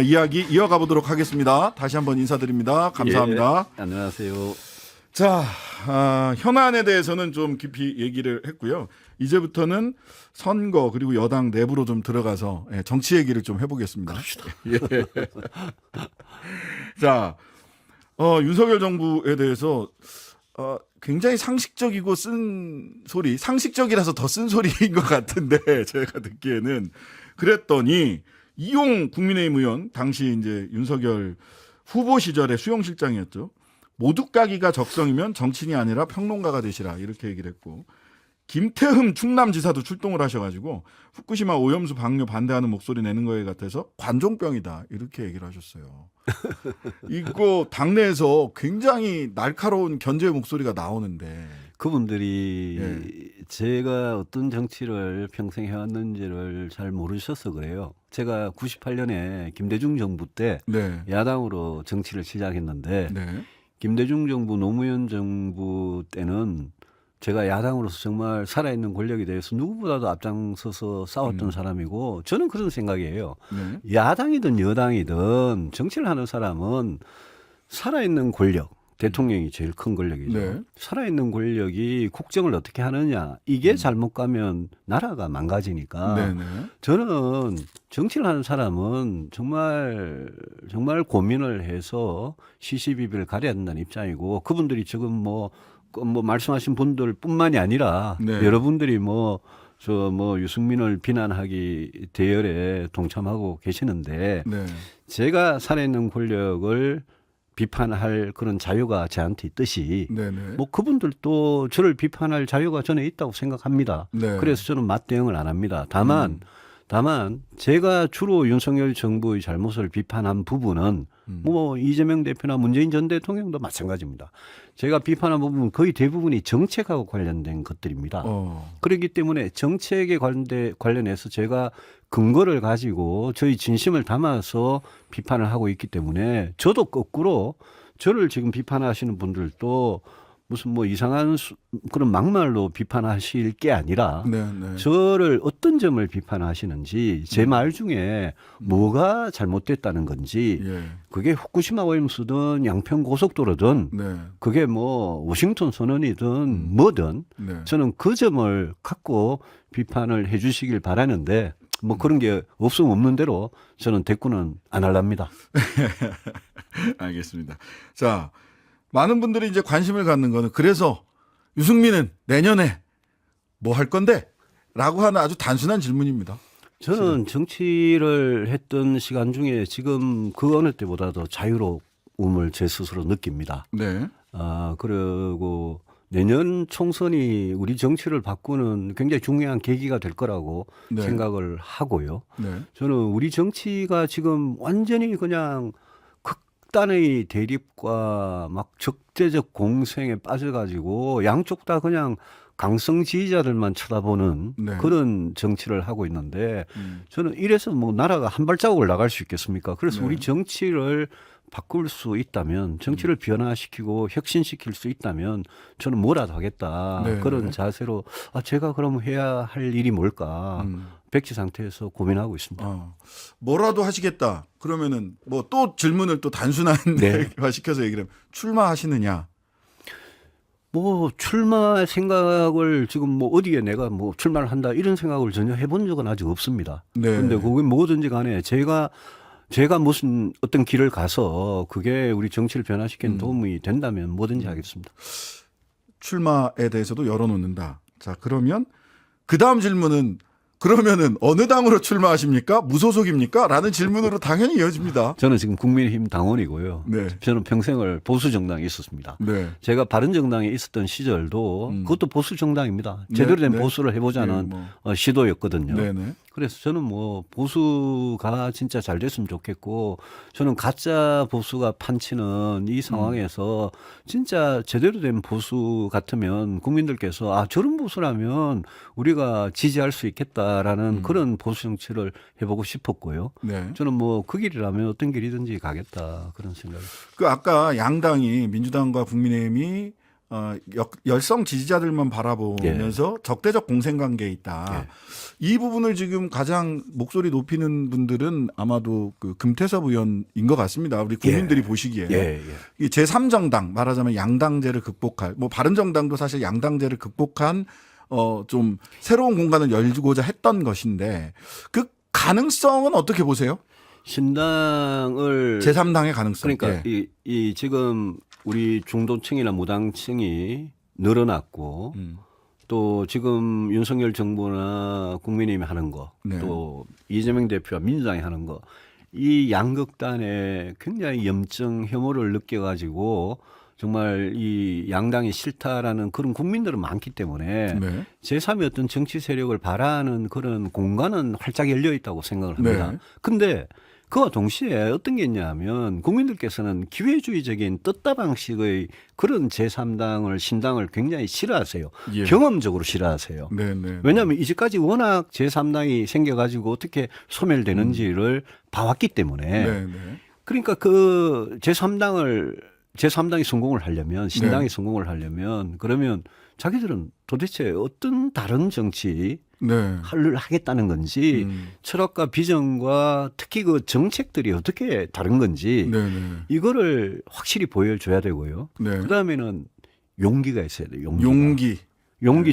[SPEAKER 1] 이야기 이어가 보도록 하겠습니다. 다시 한번 인사드립니다. 감사합니다.
[SPEAKER 2] 예. 안녕하세요.
[SPEAKER 1] 자, 현안에 대해서는 좀 깊이 얘기를 했고요. 이제부터는 선거 그리고 여당 내부로 좀 들어가서 정치 얘기를 좀 해보겠습니다. 예. 자, 윤석열 정부에 대해서 굉장히 상식적이고 상식적이라서 더 쓴 소리인 것 같은데 제가 듣기에는 그랬더니 이용 국민의힘 의원 당시 이제 윤석열 후보 시절의 수용실장이었죠. 모두 까기가 적성이면 정치인이 아니라 평론가가 되시라 이렇게 얘기를 했고 김태흠 충남지사도 출동을 하셔가지고 후쿠시마 오염수 방류 반대하는 목소리 내는 거에 같아서 관종병이다 이렇게 얘기를 하셨어요. 이거 당내에서 굉장히 날카로운 견제의 목소리가 나오는데
[SPEAKER 2] 그분들이 제가 어떤 정치를 평생 해왔는지를 잘 모르셔서 그래요. 제가 98년에 김대중 정부 때
[SPEAKER 1] 네.
[SPEAKER 2] 야당으로 정치를 시작했는데
[SPEAKER 1] 네.
[SPEAKER 2] 김대중 정부 노무현 정부 때는 제가 야당으로서 정말 살아있는 권력에 대해서 누구보다도 앞장서서 싸웠던 사람이고 저는 그런 생각이에요.
[SPEAKER 1] 네.
[SPEAKER 2] 야당이든 여당이든 정치를 하는 사람은 살아있는 권력, 대통령이 제일 큰 권력이죠.
[SPEAKER 1] 네.
[SPEAKER 2] 살아있는 권력이 국정을 어떻게 하느냐 이게 잘못 가면 나라가 망가지니까
[SPEAKER 1] 네. 네.
[SPEAKER 2] 저는 정치를 하는 사람은 정말 고민을 해서 시시비비를 가려야 된다는 입장이고 그분들이 지금 뭐 말씀하신 분들뿐만이 아니라
[SPEAKER 1] 네.
[SPEAKER 2] 여러분들이 유승민을 비난하기 대열에 동참하고 계시는데
[SPEAKER 1] 네.
[SPEAKER 2] 제가 살아있는 권력을 비판할 그런 자유가 저한테 있듯이
[SPEAKER 1] 네. 네.
[SPEAKER 2] 뭐 그분들도 저를 비판할 자유가 저는 있다고 생각합니다.
[SPEAKER 1] 네.
[SPEAKER 2] 그래서 저는 맞대응을 안 합니다. 다만 제가 주로 윤석열 정부의 잘못을 비판한 부분은 뭐 이재명 대표나 문재인 전 대통령도 마찬가지입니다. 제가 비판한 부분은 거의 대부분이 정책하고 관련된 것들입니다. 그렇기 때문에 정책에 관련해서 제가 근거를 가지고 저희 진심을 담아서 비판을 하고 있기 때문에 저도 거꾸로 저를 지금 비판하시는 분들도 무슨 뭐 이상한 그런 막말로 비판하실 게 아니라
[SPEAKER 1] 네. 네.
[SPEAKER 2] 저를 어떤 점을 비판하시는지 제 말 중에 뭐가 잘못됐다는 건지
[SPEAKER 1] 예.
[SPEAKER 2] 그게 후쿠시마 오염수든 양평 고속도로든
[SPEAKER 1] 네.
[SPEAKER 2] 그게 뭐 워싱턴 선언이든 뭐든
[SPEAKER 1] 네.
[SPEAKER 2] 저는 그 점을 갖고 비판을 해 주시길 바라는데 뭐 그런 게 없으면 없는 대로 저는 대꾸는 안 할랍니다.
[SPEAKER 1] 알겠습니다. 자, 많은 분들이 이제 관심을 갖는 거는 그래서 유승민은 내년에 뭐 할 건데? 라고 하는 아주 단순한 질문입니다.
[SPEAKER 2] 저는 정치를 했던 시간 중에 지금 그 어느 때보다도 자유로움을 제 스스로 느낍니다.
[SPEAKER 1] 네.
[SPEAKER 2] 그리고 내년 총선이 우리 정치를 바꾸는 굉장히 중요한 계기가 될 거라고
[SPEAKER 1] 네.
[SPEAKER 2] 생각을 하고요.
[SPEAKER 1] 네.
[SPEAKER 2] 저는 우리 정치가 지금 완전히 그냥 극단의 대립과 막 적대적 공생에 빠져가지고 양쪽 다 그냥 강성 지지자들만 쳐다보는
[SPEAKER 1] 네.
[SPEAKER 2] 그런 정치를 하고 있는데 저는 이래서 뭐 나라가 한 발자국을 나갈 수 있겠습니까? 그래서
[SPEAKER 1] 네.
[SPEAKER 2] 우리 정치를 바꿀 수 있다면 정치를 변화시키고 혁신시킬 수 있다면 저는 뭐라도 하겠다.
[SPEAKER 1] 네.
[SPEAKER 2] 그런 자세로 제가 그럼 해야 할 일이 뭘까 백지 상태에서 고민하고 있습니다.
[SPEAKER 1] 뭐라도 하시겠다. 그러면은 뭐 또 질문을 또 단순한
[SPEAKER 2] 네.
[SPEAKER 1] 시켜서 얘기를 하면 출마하시느냐?
[SPEAKER 2] 뭐 출마 생각을 지금 뭐 어디에 내가 뭐 출마를 한다 이런 생각을 전혀 해본 적은 아직 없습니다.
[SPEAKER 1] 네.
[SPEAKER 2] 그런데 그게 뭐든지 간에 제가 무슨 어떤 길을 가서 그게 우리 정치를 변화시키는 도움이 된다면 뭐든지 하겠습니다.
[SPEAKER 1] 출마에 대해서도 열어놓는다. 자, 그러면 그 다음 질문은 그러면은 어느 당으로 출마하십니까? 무소속입니까? 라는 질문으로 당연히 이어집니다.
[SPEAKER 2] 저는 지금 국민의힘 당원이고요.
[SPEAKER 1] 네.
[SPEAKER 2] 저는 평생을 보수 정당에 있었습니다.
[SPEAKER 1] 네.
[SPEAKER 2] 제가 바른 정당에 있었던 시절도 그것도 보수 정당입니다. 제대로 된
[SPEAKER 1] 네.
[SPEAKER 2] 보수를 해보자는
[SPEAKER 1] 네,
[SPEAKER 2] 시도였거든요.
[SPEAKER 1] 네네.
[SPEAKER 2] 그래서 저는 뭐 보수가 진짜 잘 됐으면 좋겠고 저는 가짜 보수가 판치는 이 상황에서 진짜 제대로 된 보수 같으면 국민들께서 저런 보수라면 우리가 지지할 수 있겠다라는 그런 보수 정치를 해보고 싶었고요.
[SPEAKER 1] 네.
[SPEAKER 2] 저는 뭐 그 길이라면 어떤 길이든지 가겠다 그런 생각이.
[SPEAKER 1] 그 아까 양당이 민주당과 국민의힘이 열성 지지자들만 바라보면서 적대적 공생관계에 있다. 이 부분을 지금 가장 목소리 높이는 분들은 아마도 그 금태섭 의원인 것 같습니다. 우리 국민들이 보시기에. 이 제3정당 말하자면 양당제를 극복할 뭐 바른정당도 사실 양당제를 극복한 좀 새로운 공간을 열고자 했던 것인데 그 가능성은 어떻게 보세요?
[SPEAKER 2] 신당을
[SPEAKER 1] 제3당의 가능성.
[SPEAKER 2] 그러니까 이 지금 우리 중도층이나 무당층이 늘어났고 또 지금 윤석열 정부나 국민의힘이 하는 거,
[SPEAKER 1] 네.
[SPEAKER 2] 또 이재명 대표와 민주당이 하는 거, 이 양극단에 굉장히 염증 혐오를 느껴가지고 정말 이 양당이 싫다라는 그런 국민들은 많기 때문에
[SPEAKER 1] 네.
[SPEAKER 2] 제3의 어떤 정치 세력을 바라는 그런 공간은 활짝 열려 있다고 생각을 합니다.
[SPEAKER 1] 네.
[SPEAKER 2] 근데 그와 동시에 어떤 게 있냐면 국민들께서는 기회주의적인 떴다 방식의 그런 제3당을 신당을 굉장히 싫어하세요.
[SPEAKER 1] 예.
[SPEAKER 2] 경험적으로 싫어하세요.
[SPEAKER 1] 네네.
[SPEAKER 2] 왜냐하면 이제까지 워낙 제3당이 생겨가지고 어떻게 소멸되는지를 봐왔기 때문에
[SPEAKER 1] 네네.
[SPEAKER 2] 그러니까 그 제3당이 성공을 하려면 신당이 성공을 하려면 그러면 자기들은 도대체 어떤 다른 정치
[SPEAKER 1] 네.
[SPEAKER 2] 하겠다는 건지 철학과 비전과 특히 그 정책들이 어떻게 다른 건지
[SPEAKER 1] 네네.
[SPEAKER 2] 이거를 확실히 보여줘야 되고요.
[SPEAKER 1] 네.
[SPEAKER 2] 그다음에는 용기가 있어야 돼요.
[SPEAKER 1] 용기.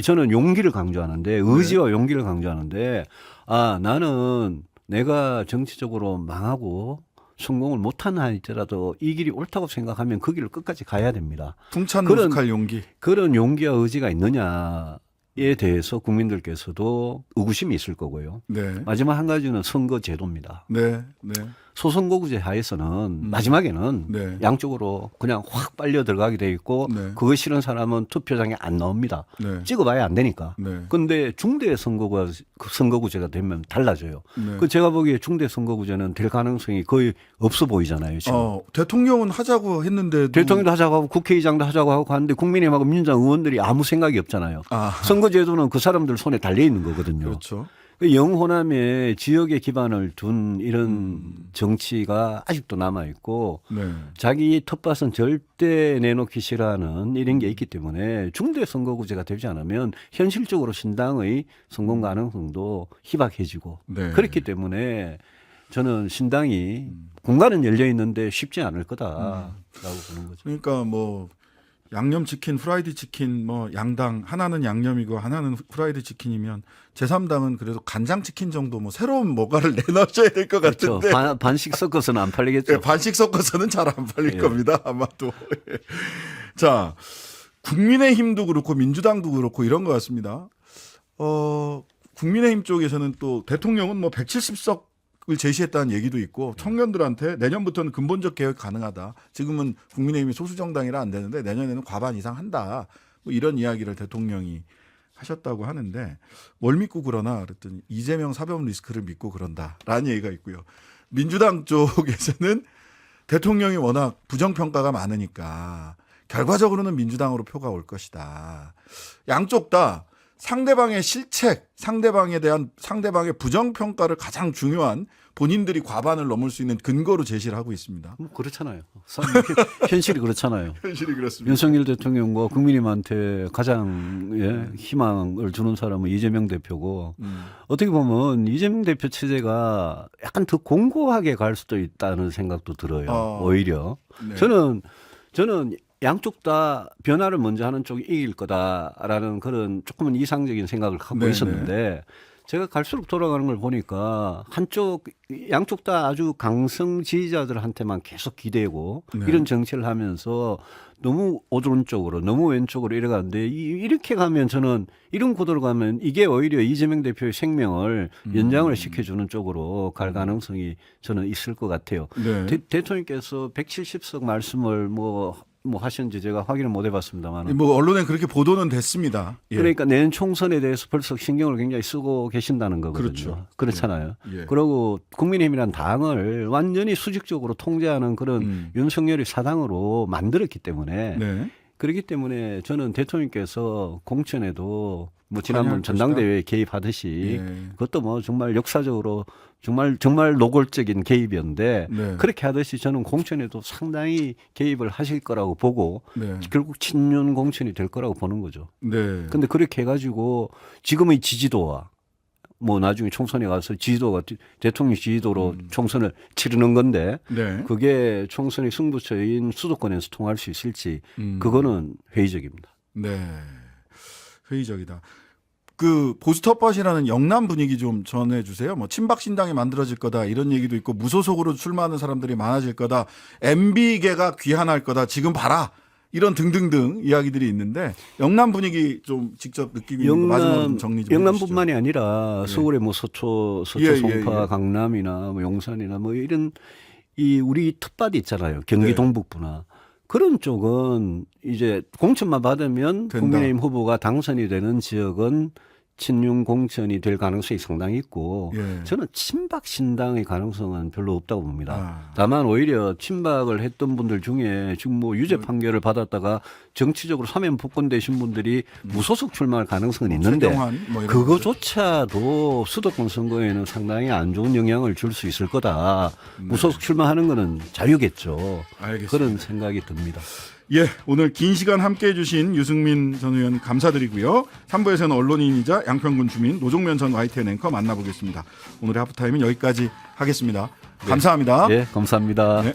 [SPEAKER 2] 저는 용기를 강조하는데 의지와 용기를 강조하는데 나는 내가 정치적으로 망하고 성공을 못하는 한이더라도 이 길이 옳다고 생각하면 그 길을 끝까지 가야 됩니다.
[SPEAKER 1] 풍찬무숙할 용기.
[SPEAKER 2] 그런 용기와 의지가 있느냐에 대해서 국민들께서도 의구심이 있을 거고요.
[SPEAKER 1] 네.
[SPEAKER 2] 마지막 한 가지는 선거 제도입니다.
[SPEAKER 1] 네. 네.
[SPEAKER 2] 소선거구제 하에서는 마지막에는
[SPEAKER 1] 네.
[SPEAKER 2] 양쪽으로 그냥 확 빨려 들어가게 돼 있고
[SPEAKER 1] 네.
[SPEAKER 2] 그거 싫은 사람은 투표장에 안 나옵니다.
[SPEAKER 1] 네.
[SPEAKER 2] 찍어봐야 안 되니까.
[SPEAKER 1] 네.
[SPEAKER 2] 근데 중대 선거구제가 되면 달라져요.
[SPEAKER 1] 네.
[SPEAKER 2] 그 제가 보기에 중대 선거구제는 될 가능성이 거의 없어 보이잖아요. 지금.
[SPEAKER 1] 대통령은 하자고 했는데도
[SPEAKER 2] 대통령도 하자고 하고 국회의장도 하자고 하고 하는데 국민의힘하고 민주당 의원들이 아무 생각이 없잖아요. 선거제도는 그 사람들 손에 달려 있는 거거든요.
[SPEAKER 1] 그렇죠.
[SPEAKER 2] 영호남에 지역에 기반을 둔 이런 정치가 아직도 남아 있고
[SPEAKER 1] 네.
[SPEAKER 2] 자기 텃밭은 절대 내놓기 싫어하는 이런 게 있기 때문에 중대 선거구제가 되지 않으면 현실적으로 신당의 성공 가능성도 희박해지고
[SPEAKER 1] 네.
[SPEAKER 2] 그렇기 때문에 저는 신당이 공간은 열려 있는데 쉽지 않을 거다라고 보는 거죠.
[SPEAKER 1] 그러니까 뭐 양념치킨, 프라이드 치킨 뭐 양당 하나는 양념이고 하나는 프라이드 치킨이면 제3당은 그래도 간장치킨 정도 뭐 새로운 뭐가를 내놓으셔야 될 것
[SPEAKER 2] 그렇죠.
[SPEAKER 1] 같은데
[SPEAKER 2] 반씩 섞어서는 안 팔리겠죠.
[SPEAKER 1] 네, 반씩 섞어서는 잘 안 팔릴
[SPEAKER 2] 예.
[SPEAKER 1] 겁니다. 아마도. 자, 국민의힘도 그렇고 민주당도 그렇고 이런 것 같습니다. 국민의힘 쪽에서는 또 대통령은 뭐 170석을 제시했다는 얘기도 있고 청년들한테 내년부터는 근본적 개혁 가능하다. 지금은 국민의힘이 소수정당이라 안 되는데 내년에는 과반 이상 한다. 뭐 이런 이야기를 대통령이 하셨다고 하는데 뭘 믿고 그러나 그랬더니 이재명 사법 리스크를 믿고 그런다라는 얘기가 있고요. 민주당 쪽에서는 대통령이 워낙 부정평가가 많으니까 결과적으로는 민주당으로 표가 올 것이다. 양쪽 다 상대방의 실책, 상대방의 부정평가를 가장 중요한 본인들이 과반을 넘을 수 있는 근거로 제시를 하고 있습니다.
[SPEAKER 2] 뭐 그렇잖아요. 현실이 그렇잖아요.
[SPEAKER 1] 현실이 그렇습니다.
[SPEAKER 2] 윤석열 대통령과 국민님한테 가장 희망을 주는 사람은 이재명 대표고 어떻게 보면 이재명 대표 체제가 약간 더 공고하게 갈 수도 있다는 생각도 들어요. 오히려
[SPEAKER 1] 네.
[SPEAKER 2] 저는 양쪽 다 변화를 먼저 하는 쪽이 이길 거다라는 그런 조금은 이상적인 생각을 갖고
[SPEAKER 1] 네네.
[SPEAKER 2] 있었는데 제가 갈수록 돌아가는 걸 보니까 양쪽 다 아주 강성 지지자들한테만 계속 기대고
[SPEAKER 1] 네.
[SPEAKER 2] 이런 정치를 하면서 너무 오른쪽으로 너무 왼쪽으로 이래가는데 이렇게 가면 저는 이런 구도로 가면 이게 오히려 이재명 대표의 생명을 연장을 시켜주는 쪽으로 갈 가능성이 저는 있을 것 같아요.
[SPEAKER 1] 네.
[SPEAKER 2] 대통령께서 170석 말씀을 뭐 하셨는지 제가 확인을 못 해봤습니다만.
[SPEAKER 1] 뭐 언론에 그렇게 보도는 됐습니다. 예.
[SPEAKER 2] 그러니까 내년 총선에 대해서 벌써 신경을 굉장히 쓰고 계신다는 거거든요.
[SPEAKER 1] 그렇죠.
[SPEAKER 2] 그렇잖아요.
[SPEAKER 1] 예.
[SPEAKER 2] 그리고 국민의힘이라는 당을 완전히 수직적으로 통제하는 그런 윤석열이 사당으로 만들었기 때문에
[SPEAKER 1] 네.
[SPEAKER 2] 그렇기 때문에 저는 대통령께서 공천에도 뭐 지난번
[SPEAKER 1] 관여할
[SPEAKER 2] 전당대회에 개입하듯이
[SPEAKER 1] 예.
[SPEAKER 2] 그것도 뭐 정말 역사적으로 정말 노골적인 개입이었는데
[SPEAKER 1] 네.
[SPEAKER 2] 그렇게 하듯이 저는 공천에도 상당히 개입을 하실 거라고 보고
[SPEAKER 1] 네.
[SPEAKER 2] 결국 친윤 공천이 될 거라고 보는 거죠.
[SPEAKER 1] 네.
[SPEAKER 2] 근데 그렇게 해가지고 지금의 지지도와 뭐 나중에 총선에 가서 지지도가 대통령 지지도로 총선을 치르는 건데
[SPEAKER 1] 네.
[SPEAKER 2] 그게 총선의 승부처인 수도권에서 통할 수 있을지 그거는 회의적입니다.
[SPEAKER 1] 네. 회의적이다. 그 보수 텃밭이라는 영남 분위기 좀 전해주세요. 뭐 친박 신당이 만들어질 거다 이런 얘기도 있고 무소속으로 출마하는 사람들이 많아질 거다. MB계가 귀환할 거다. 지금 봐라. 이런 등등등 이야기들이 있는데 영남 분위기 좀 직접 느끼고 있는 거 마지막으로 좀 정리 좀 해주시죠.
[SPEAKER 2] 영남뿐만이 아니라 서울의 뭐 서초 송파,
[SPEAKER 1] 예.
[SPEAKER 2] 강남이나 뭐 용산이나 뭐 이런 우리 텃밭이 있잖아요. 경기
[SPEAKER 1] 네.
[SPEAKER 2] 동북부나. 그런 쪽은 이제 공천만 받으면
[SPEAKER 1] 된다.
[SPEAKER 2] 국민의힘 후보가 당선이 되는 지역은 친윤 공천이 될 가능성이 상당히 있고
[SPEAKER 1] 예.
[SPEAKER 2] 저는 친박 신당의 가능성은 별로 없다고 봅니다.
[SPEAKER 1] 아.
[SPEAKER 2] 다만 오히려 친박을 했던 분들 중에 지금 뭐 유죄 판결을 받았다가 정치적으로 사면 복권되신 분들이 무소속 출마할 가능성은 있는데
[SPEAKER 1] 최경환 뭐 이런
[SPEAKER 2] 그거조차도 수도권 선거에는 상당히 안 좋은 영향을 줄 수 있을 거다. 무소속 출마하는 거는 자유겠죠.
[SPEAKER 1] 알겠습니다.
[SPEAKER 2] 그런 생각이 듭니다.
[SPEAKER 1] 예, 오늘 긴 시간 함께해 주신 유승민 전 의원 감사드리고요. 3부에서는 언론인이자 양평군 주민 노종면 전 YTN 앵커 만나보겠습니다. 오늘의 하프타임은 여기까지 하겠습니다. 감사합니다.
[SPEAKER 2] 네, 감사합니다.
[SPEAKER 1] 네.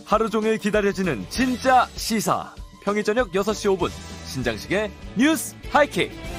[SPEAKER 3] 하루 종일 기다려지는 진짜 시사. 평일 저녁 6시 5분 신장식의 뉴스 하이킥.